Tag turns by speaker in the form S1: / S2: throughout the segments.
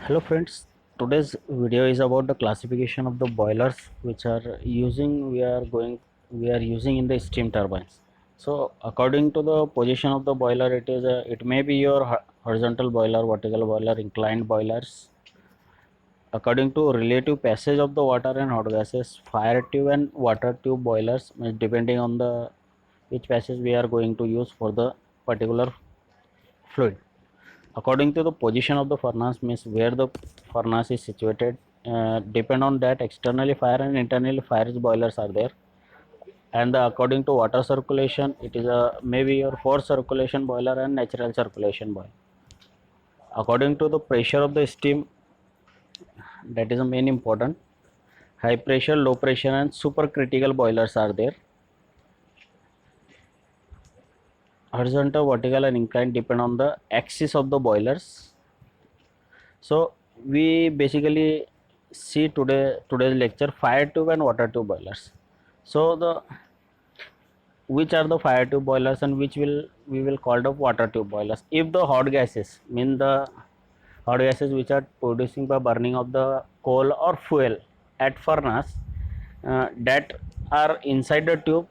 S1: Hello friends, today's video is about the classification of the boilers which are we are using in the steam turbines. So according to the position of the boiler, it may be your horizontal boiler, vertical boiler, inclined boilers. According to relative passage of the water and hot gases, fire tube and water tube boilers, means depending on the which passage we are going to use for the particular fluid. According to the position of the furnace, means where the furnace is situated, depend on that externally fire and internally fire boilers are there. And according to water circulation, it is a maybe your forced circulation boiler and natural circulation boiler. According to the pressure of the steam, that is the main important. High pressure, low pressure and supercritical boilers are there. Horizontal, vertical and inclined depend on the axis of the boilers. So we basically see today's lecture fire tube and water tube boilers. So the which are the fire tube boilers and which will we will call the water tube boilers. If the hot gases, mean the hot gases which are producing by burning of the coal or fuel at furnace, that are inside the tube,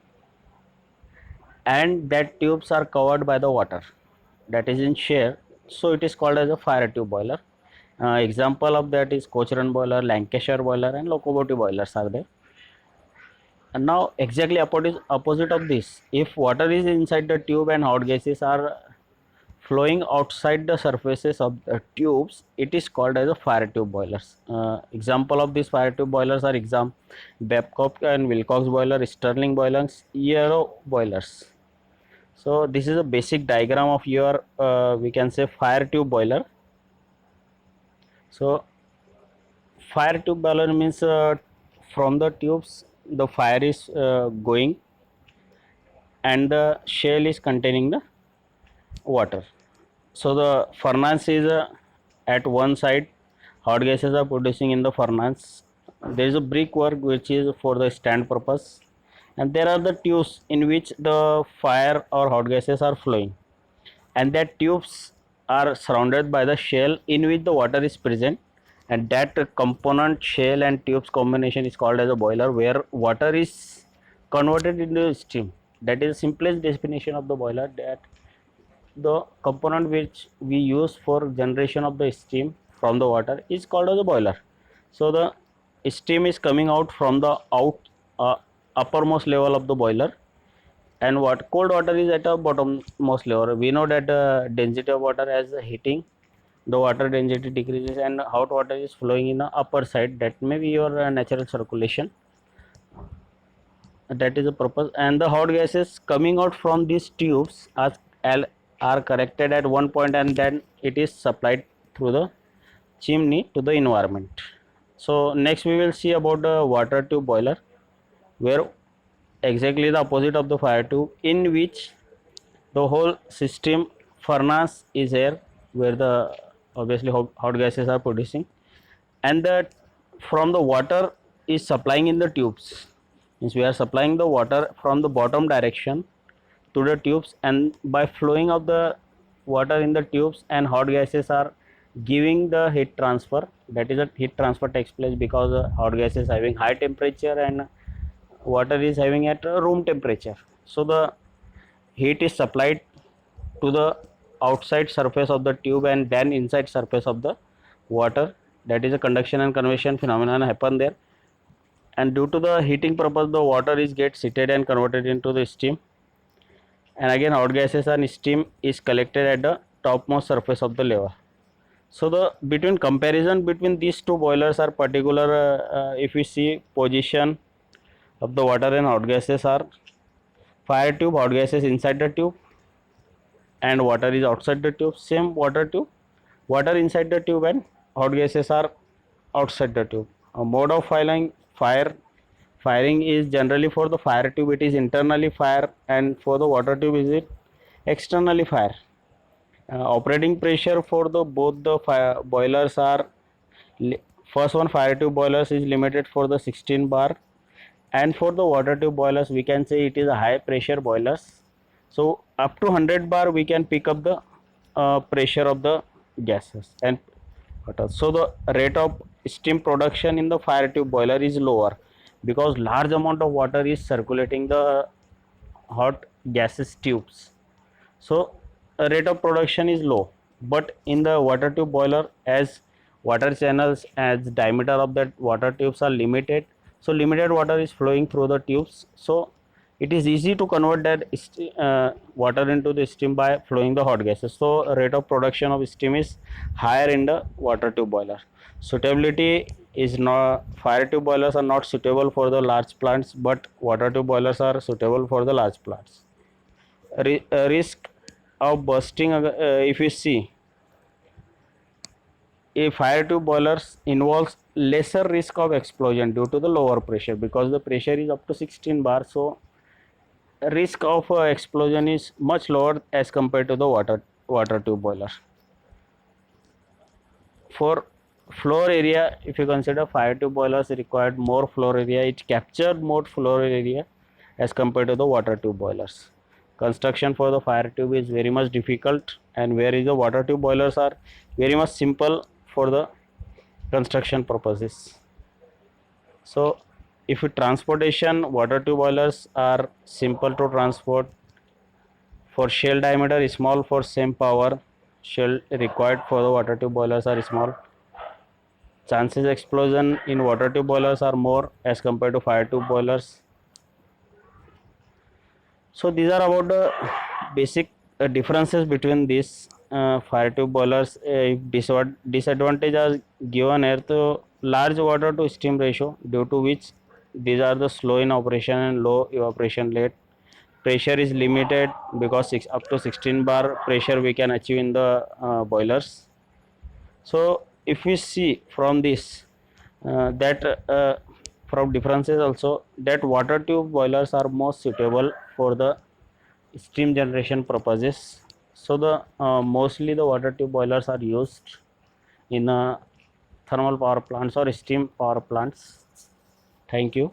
S1: and that tubes are covered by the water that is in share, so it is called as a fire tube boiler. Example of that is Cochrane boiler, Lancashire boiler and locomotive boilers are there. And now exactly opposite of this, if water is inside the tube and hot gases are flowing outside the surfaces of the tubes, it is called as a fire tube boilers. Example of these fire tube boilers are Babcock and Wilcox boiler, Stirling boilers, Euro boilers. So this is a basic diagram of your we can say fire tube boiler. So fire tube boiler means from the tubes the fire is going and the shell is containing the water. So the furnace is at one side, hot gases are producing in the furnace. There is a brickwork which is for the stand purpose, and there are the tubes in which the fire or hot gases are flowing, and that tubes are surrounded by the shell in which the water is present, and that component shell and tubes combination is called as a boiler, where water is converted into steam. That is the simplest definition of the boiler, that the component which we use for generation of the steam from the water is called as a boiler. So the steam is coming out from the uppermost level of the boiler, and what cold water is at a bottommost level. We know that the density of water as heating, the water density decreases and hot water is flowing in the upper side, that may be your natural circulation. That is the purpose, and the hot gases coming out from these tubes are corrected at one point, and then it is supplied through the chimney to the environment. So next we will see about the water tube boiler, where exactly the opposite of the fire tube, in which the whole system furnace is here, where the obviously hot gases are producing, and that from the water is supplying in the tubes, means we are supplying the water from the bottom direction to the tubes, and by flowing of the water in the tubes and hot gases are giving the heat transfer. That is, a heat transfer takes place because hot gas is having high temperature and water is having at room temperature. So the heat is supplied to the outside surface of the tube and then inside surface of the water. That is a conduction and convection phenomenon happen there, and due to the heating purpose the water is get heated and converted into the steam, and again hot gases and steam is collected at the topmost surface of the lever. So the between comparison between these two boilers are particular. If we see position of the water and hot gases are fire tube, hot gases inside the tube and water is outside the tube. Same water tube, water inside the tube and hot gases are outside the tube. A mode of firing is generally for the fire tube it is internally fire, and for the water tube is it externally fire. Operating pressure for the both the fire boilers are first one fire tube boilers is limited for the 16 bar, and for the water tube boilers we can say it is a high pressure boilers. So up to 100 bar we can pick up the pressure of the gases, and So the rate of steam production in the fire tube boiler is lower because large amount of water is circulating the hot gases tubes. So rate of production is low, but in the water tube boiler, as water channels, as diameter of that water tubes are limited, so limited water is flowing through the tubes, so it is easy to convert that water into the steam by flowing the hot gases. So rate of production of steam is higher in the water tube boiler. Suitability is not, fire tube boilers are not suitable for the large plants, but water tube boilers are suitable for the large plants. Risk of bursting, if you see, a fire tube boilers involves lesser risk of explosion due to the lower pressure, because the pressure is up to 16 bar, so risk of explosion is much lower as compared to the water tube boiler. For floor area, if you consider, fire tube boilers required more floor area, it captured more floor area as compared to the water tube boilers. Construction for the fire tube is very much difficult, and whereas the water tube boilers are very much simple for the construction purposes. So if transportation, water tube boilers are simple to transport. For shell diameter is small, for same power, shell required for the water tube boilers are small. Chances explosion in water tube boilers are more as compared to fire tube boilers. So these are about the basic differences between these fire tube boilers. If disadvantage are given here, so large water to steam ratio, due to which these are the slow in operation and low evaporation rate. Pressure is limited because up to 16 bar pressure we can achieve in the boilers. So if we see from this, that from differences also, that water tube boilers are most suitable for the steam generation purposes. So the mostly the water tube boilers are used in thermal power plants or steam power plants. Thank you.